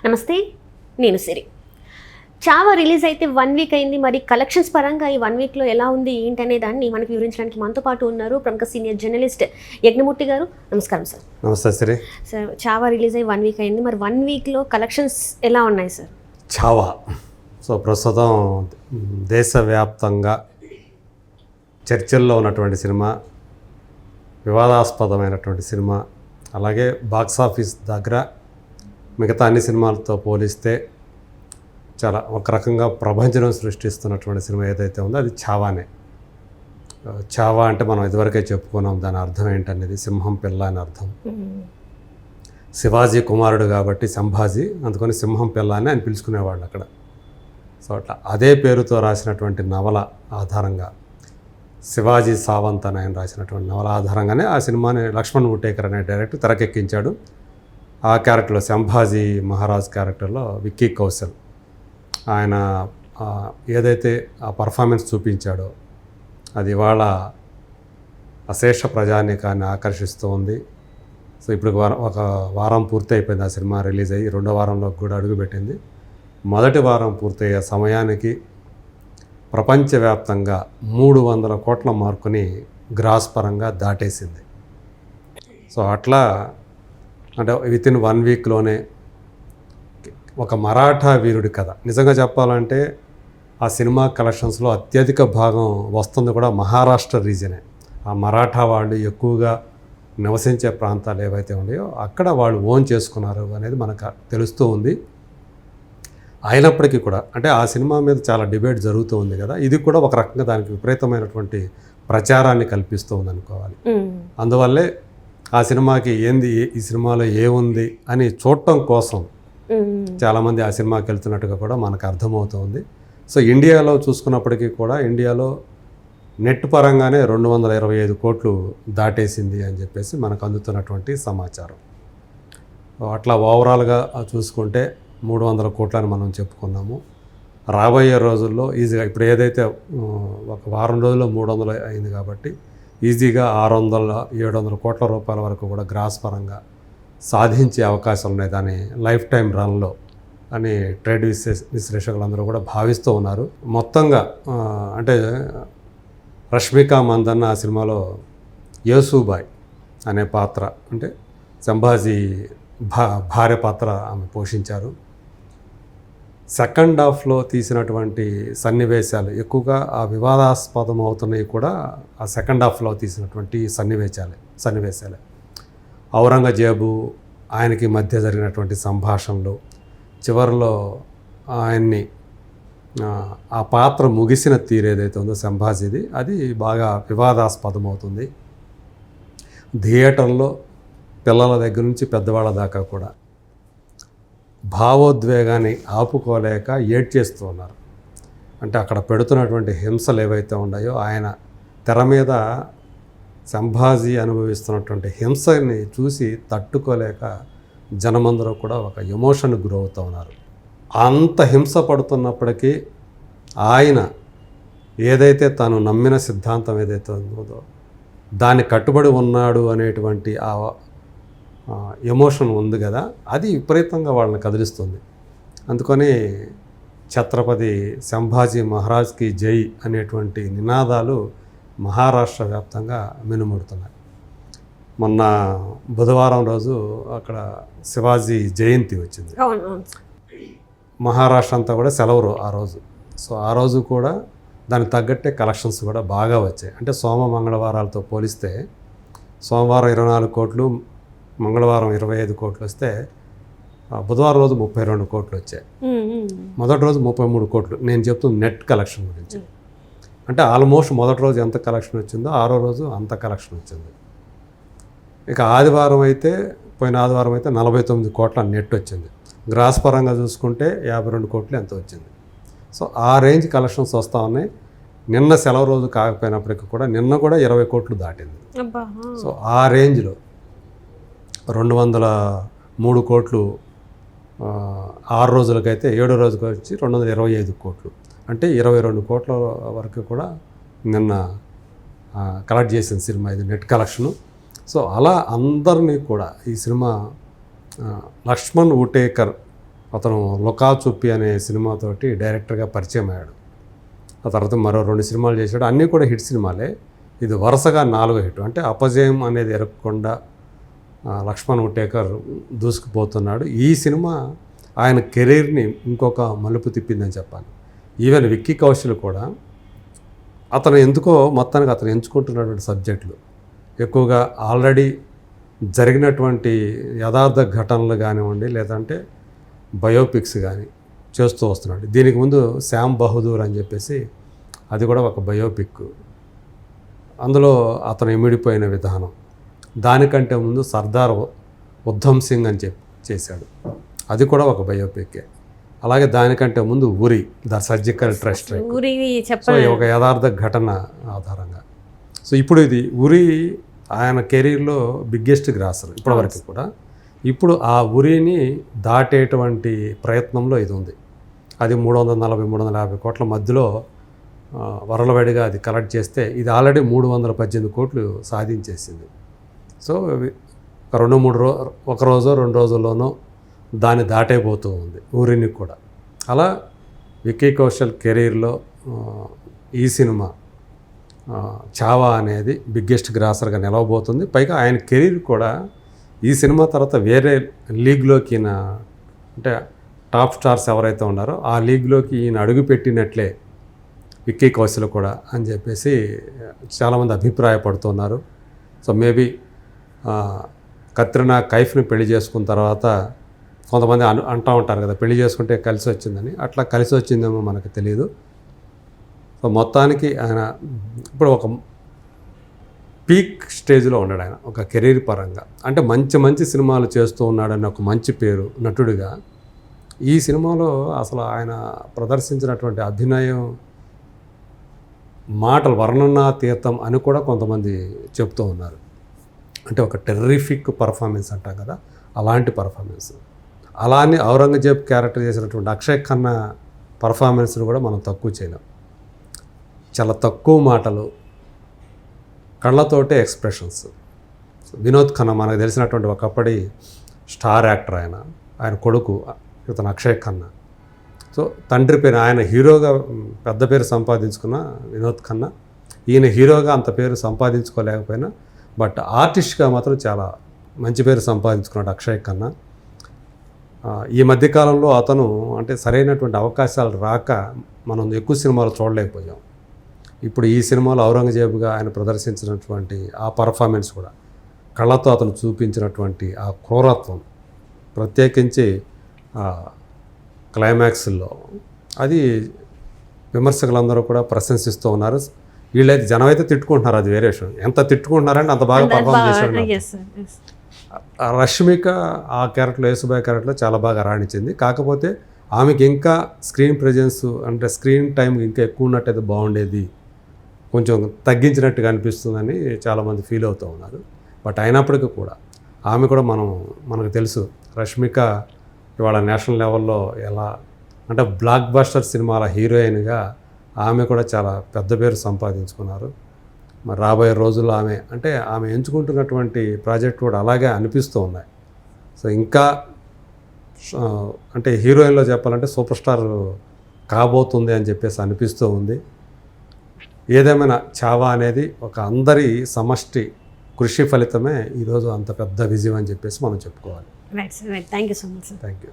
నమస్తే, నేను సిరి. చావా రిలీజ్ అయితే 1 వీక్ అయింది. మరి కలెక్షన్స్ పరంగా ఈ 1 వీక్లో ఎలా ఉంది ఏంటనే దాన్ని మనకు వివరించడానికి మనతో పాటు ఉన్నారు ప్రముఖ సీనియర్ జర్నలిస్ట్ యజ్ఞమూర్తి గారు. నమస్కారం సార్. నమస్తే సిరి. సార్, చావా రిలీజ్ అయ్యి 1 వీక్ అయింది. మరి 1 వీక్లో కలెక్షన్స్ ఎలా ఉన్నాయి సార్? చావా ప్రస్తుతం దేశవ్యాప్తంగా చర్చల్లో ఉన్నటువంటి సినిమా, వివాదాస్పదమైనటువంటి సినిమా. అలాగే బాక్సాఫీస్ దగ్గర మిగతా అన్ని సినిమాలతో పోలిస్తే చాలా ఒక రకంగా ప్రభంజనం సృష్టిస్తున్నటువంటి సినిమా ఏదైతే ఉందో అది చావానే. చావా అంటే మనం ఇదివరకే చెప్పుకున్నాం దాని అర్థం ఏంటనేది. సింహం పిల్ల అని అర్థం. శివాజీ కుమారుడు కాబట్టి సంభాజీ, అందుకని సింహం పిల్ల అని ఆయన పిలుచుకునేవాళ్ళు అక్కడ. సో అట్లా అదే పేరుతో రాసినటువంటి నవల ఆధారంగా, శివాజీ సావంత్ అని ఆయన రాసినటువంటి నవల ఆధారంగానే ఆ సినిమాని లక్ష్మణ్ ఉటేకర్ అనే డైరెక్టర్ తెరకెక్కించాడు. ఆ క్యారెక్టర్లో సంభాజీ మహారాజ్ క్యారెక్టర్లో విక్కీ కౌశల్ ఆయన ఏదైతే ఆ పర్ఫార్మెన్స్ చూపించాడో అది ఇవాళ అశేష ప్రజానీకాన్ని ఆకర్షిస్తూ ఉంది. సో ఇప్పుడు ఒక వారం పూర్తి అయిపోయింది ఆ సినిమా రిలీజ్ అయ్యి, 2వ వారంలో కూడా అడుగుపెట్టింది. మొదటి వారం పూర్తయ్యే సమయానికి ప్రపంచవ్యాప్తంగా 300 కోట్ల మార్కుని గ్రాస్ పరంగా దాటేసింది. సో అట్లా అంటే వితిన్ 1 వీక్లోనే ఒక మరాఠా వీరుడి కథ. నిజంగా చెప్పాలంటే ఆ సినిమా కలెక్షన్స్లో అత్యధిక భాగం వస్తుంది కూడా మహారాష్ట్ర రీజనే. ఆ మరాఠా వాళ్ళు ఎక్కువగా నివసించే ప్రాంతాలు ఏవైతే ఉన్నాయో అక్కడ వాళ్ళు ఓన్ చేసుకున్నారు అనేది మనకు తెలుస్తూ ఉంది. అయినప్పటికీ కూడా అంటే ఆ సినిమా మీద చాలా డిబేట్ జరుగుతూ ఉంది కదా, ఇది కూడా ఒక రకంగా దానికి విపరీతమైన ప్రచారాన్ని కల్పిస్తూ ఉంది అనుకోవాలి. అందువల్లే ఆ సినిమాకి ఏంది, ఈ సినిమాలో ఏముంది అని చూడటం కోసం చాలామంది ఆ సినిమాకి వెళ్తున్నట్టుగా కూడా మనకు అర్థమవుతుంది. సో ఇండియాలో చూసుకున్నప్పటికీ కూడా ఇండియాలో నెట్ పరంగానే 225 కోట్లు దాటేసింది అని చెప్పేసి మనకు అందుతున్నటువంటి సమాచారం. అట్లా ఓవరాల్గా చూసుకుంటే 300 కోట్లని మనం చెప్పుకున్నాము. రాబోయే రోజుల్లో ఈజీగా ఇప్పుడు ఏదైతే ఒక వారం రోజుల్లో 300 అయింది కాబట్టి ఈజీగా 600-700 కోట్ల రూపాయల వరకు కూడా గ్రాస్ పరంగా సాధించే అవకాశాలు ఉన్నాయి దాని లైఫ్ టైం రన్లో అని ట్రేడ్ విశ్లేషకులందరూ కూడా భావిస్తూ ఉన్నారు. మొత్తంగా అంటే రష్మిక మందన్న ఆ సినిమాలో యేసుబాయ్ అనే పాత్ర, అంటే సంభాజీ భార్య పాత్ర ఆమె పోషించారు. సెకండ్ హాఫ్లో తీసినటువంటి సన్నివేశాలు ఎక్కువగా ఆ వివాదాస్పదం అవుతున్నాయి కూడా ఆ సెకండ్ హాఫ్లో తీసినటువంటి సన్నివేశాలే. ఔరంగజేబు ఆయనకి మధ్య జరిగినటువంటి సంభాషణలు, చివరిలో ఆయన్ని ఆ పాత్ర ముగిసిన తీరు ఏదైతే ఉందో సంభాజీది, అది బాగా వివాదాస్పదం అవుతుంది. థియేటర్లో పిల్లల దగ్గర నుంచి పెద్దవాళ్ళ దాకా కూడా భావోద్వేగాన్ని ఆపుకోలేక ఏడ్చేస్తూ ఉన్నారు. అంటే అక్కడ పెడుతున్నటువంటి హింసలు ఏవైతే ఉన్నాయో, ఆయన తెర మీద సంభాజీ అనుభవిస్తున్నటువంటి హింసని చూసి తట్టుకోలేక జనమందరూ కూడా ఒక ఎమోషన్కి గురవుతూ ఉన్నారు. అంత హింస పడుతున్నప్పటికీ ఆయన ఏదైతే తాను నమ్మిన సిద్ధాంతం ఏదైతే ఉందో దాన్ని కట్టుబడి ఉన్నాడు అనేటువంటి ఆ ఎమోషన్ ఉంది కదా, అది విపరీతంగా వాళ్ళని కదిలిస్తుంది. అందుకని ఛత్రపతి సంభాజీ మహారాజ్కి జై అనేటువంటి నినాదాలు మహారాష్ట్ర వ్యాప్తంగా మినుముడుతున్నాయి. మొన్న బుధవారం రోజు అక్కడ శివాజీ జయంతి వచ్చింది. మహారాష్ట్ర అంతా కూడా సెలవు ఆ రోజు. సో ఆ రోజు కూడా దానికి తగ్గట్టే కలెక్షన్స్ కూడా బాగా వచ్చాయి. అంటే మంగళవారాలతో పోలిస్తే సోమవారం 24 కోట్లు, మంగళవారం 25 కోట్లు వస్తే బుధవారం రోజు 32 కోట్లు వచ్చాయి. మొదటి రోజు 33 కోట్లు. నేను చెప్తున్న నెట్ కలెక్షన్ గురించి. అంటే ఆల్మోస్ట్ మొదటి రోజు ఎంత కలెక్షన్ వచ్చిందో 6వ రోజు అంత కలెక్షన్ వచ్చింది. ఇక ఆదివారం అయితే, పోయిన ఆదివారం అయితే 49 కోట్ల నెట్ వచ్చింది. గ్రాస్ పరంగా చూసుకుంటే 52 కోట్లు ఎంత వచ్చింది. సో ఆ రేంజ్ కలెక్షన్స్ వస్తూ ఉన్నాయి. నిన్న సెలవు రోజు కాకపోయినప్పటికీ కూడా నిన్న కూడా 20 కోట్లు దాటింది. సో ఆ రేంజ్లో 203 కోట్లు 6 రోజులకైతే, 7వ రోజుకి వచ్చి 225 కోట్లు. అంటే 22 కోట్ల వరకు కూడా నిన్న కలెక్ట్ చేసిన సినిమా ఇది నెట్ కలెక్షను. సో అలా అందరినీ కూడా ఈ సినిమా లక్ష్మణ్ ఉటేకర్ అతను లొకా చుప్పి అనే సినిమాతోటి డైరెక్టర్గా పరిచయం అయ్యాడు. ఆ తర్వాత మరో 2 సినిమాలు చేశాడు. అన్నీ కూడా హిట్ సినిమాలే. ఇది వరుసగా 4వ హిట్. అంటే అపజయం అనేది ఎరగకుండా లక్ష్మణ్ ఉటేకర్ దూసుకుపోతున్నాడు. ఈ సినిమా ఆయన కెరీర్ని ఇంకొక మలుపు తిప్పిందని చెప్పాలి. ఈవెన్ విక్కీ కౌశల్ కూడా అతను ఎందుకో మొత్తానికి అతను ఎంచుకుంటున్నటువంటి సబ్జెక్టులు ఎక్కువగా ఆల్రెడీ జరిగినటువంటి యథార్థ ఘటనలు కానివ్వండి, లేదంటే బయోపిక్స్ కానీ చేస్తూ వస్తున్నాడు. దీనికి ముందు శ్యామ్ బహదూర్ అని చెప్పేసి అది కూడా ఒక బయోపిక్. అందులో అతను ఇమిడిపోయిన విధానం. దానికంటే ముందు సర్దార్ ఉద్ధమ్ సింగ్ అని చేశాడు. అది కూడా ఒక బయోపిక్కే. అలాగే దానికంటే ముందు ఉరి ద సర్జికల్ స్ట్రైక్, సో ఒక యథార్థ ఘటన ఆధారంగా. సో ఇప్పుడు ఇది ఉరి ఆయన కెరీర్లో బిగ్గెస్ట్ గ్రాసర్ ఇప్పటివరకు కూడా. ఇప్పుడు ఆ ఉరిని దాటేటువంటి ప్రయత్నంలో ఇది ఉంది. అది 340-350 కోట్ల మధ్యలో వరలవడిగా అది కలెక్ట్ చేస్తే ఇది ఆల్రెడీ 318 కోట్లు సాధించేసింది. సో ఒక 2-3 రోజు 2 రోజుల్లోనూ దాన్ని దాటైపోతూ ఉంది ఊరిని కూడా. అలా విక్కీ కౌశల్ కెరీర్లో ఈ సినిమా చావా అనేది బిగ్గెస్ట్ గ్రాసర్గా నిలవబోతుంది. పైగా ఆయన కెరీర్ కూడా ఈ సినిమా తర్వాత వేరే లీగ్లోకి అంటే టాప్ స్టార్స్ ఎవరైతే ఉన్నారో ఆ లీగ్లోకి ఈయన అడుగుపెట్టినట్లే విక్కీ కౌశల్ కూడా అని చెప్పేసి చాలామంది అభిప్రాయపడుతున్నారు. సో మేబీ కత్రినా కైఫ్ని పెళ్లి చేసుకున్న తర్వాత కొంతమంది అంటూ ఉంటారు కదా, పెళ్లి చేసుకుంటే కలిసి వచ్చిందని. అట్లా కలిసి వచ్చిందేమో మనకు తెలియదు. సో మొత్తానికి ఆయన ఇప్పుడు ఒక పీక్ స్టేజ్లో ఉన్నాడు ఆయన ఒక కెరీర్ పరంగా. అంటే మంచి మంచి సినిమాలు చేస్తూ ఉన్నాడని ఒక మంచి పేరు నటుడిగా. ఈ సినిమాలో అసలు ఆయన ప్రదర్శించినటువంటి అభినయం మాటలు వర్ణనాతీతం అని కూడా కొంతమంది చెప్తూ ఉన్నారు. అంటే ఒక టెర్రిఫిక్ పర్ఫార్మెన్స్ అంటాం కదా, అలాంటి పర్ఫార్మెన్స్. అలానే ఔరంగజేబ్ క్యారెక్టర్ చేసినటువంటి అక్షయ్ ఖన్నా పర్ఫార్మెన్స్ని కూడా మనం తక్కువ చేయలేం. చాలా తక్కువ మాటలు, కళ్ళతోటే ఎక్స్ప్రెషన్స్. వినోద్ ఖన్నా మనకు తెలిసినటువంటి ఒకప్పటి స్టార్ యాక్టర్ ఆయన కొడుకు ఇతను అక్షయ్ ఖన్నా. సో తండ్రి పేరు ఆయన హీరోగా పెద్ద పేరు సంపాదించుకున్న వినోద్ ఖన్నా, ఈయన హీరోగా అంత పేరు సంపాదించుకోలేకపోయినా బట్ ఆర్టిస్ట్గా మాత్రం చాలా మంచి పేరు సంపాదించుకున్నాడు అక్షయ్ ఖన్నా. ఈ మధ్యకాలంలో అతను అంటే సరైనటువంటి అవకాశాలు రాక మనం ఎక్కువ సినిమాలు చూడలేకపోయాం. ఇప్పుడు ఈ సినిమాలో ఔరంగజేబుగా ఆయన ప్రదర్శించినటువంటి ఆ పర్ఫార్మెన్స్ కూడా, కళ్ళతో అతను చూపించినటువంటి ఆ క్రూరత్వం, ప్రత్యేకించి క్లైమాక్స్లో అది విమర్శకులందరూ కూడా ప్రశంసిస్తూ ఉన్నారు. వీళ్ళైతే జనం అయితే తిట్టుకుంటున్నారు, అది వేరే విషయం. ఎంత తిట్టుకుంటున్నారంటే అంత బాగా పర్ఫార్మ్ చేశాడు. రష్మిక ఆ క్యారెక్టర్లో, యేసుబాయ్ క్యారెక్టర్లో చాలా బాగా రాణించింది. కాకపోతే ఆమెకి ఇంకా స్క్రీన్ ప్రెజెన్స్ అంటే స్క్రీన్ టైం ఇంకా ఎక్కువ ఉన్నట్టయితే బాగుండేది, కొంచెం తగ్గించినట్టుగా అనిపిస్తుందని చాలామంది ఫీల్ అవుతూ ఉన్నారు. బట్ అయినప్పటికీ కూడా ఆమె కూడా మనకు తెలుసు రష్మిక ఇవాళ నేషనల్ లెవెల్లో ఎలా అంటే బ్లాక్ బస్టర్ సినిమాల హీరోయిన్గా ఆమె కూడా చాలా పెద్ద పేరు సంపాదించుకున్నారు. మరి రాబోయే రోజుల్లో ఆమె ఎంచుకుంటున్నటువంటి ప్రాజెక్ట్ కూడా అలాగే అనిపిస్తూ ఉన్నాయి. సో ఇంకా అంటే హీరోయిన్లో చెప్పాలంటే సూపర్ స్టార్ కాబోతుంది అని చెప్పేసి అనిపిస్తూ ఉంది. ఏదేమైనా చావా అనేది ఒక అందరి సమష్టి కృషి ఫలితమే ఈరోజు అంత పెద్ద విజయం అని చెప్పేసి మనం చెప్పుకోవాలి. Right sir, thank you so much sir. Thank you.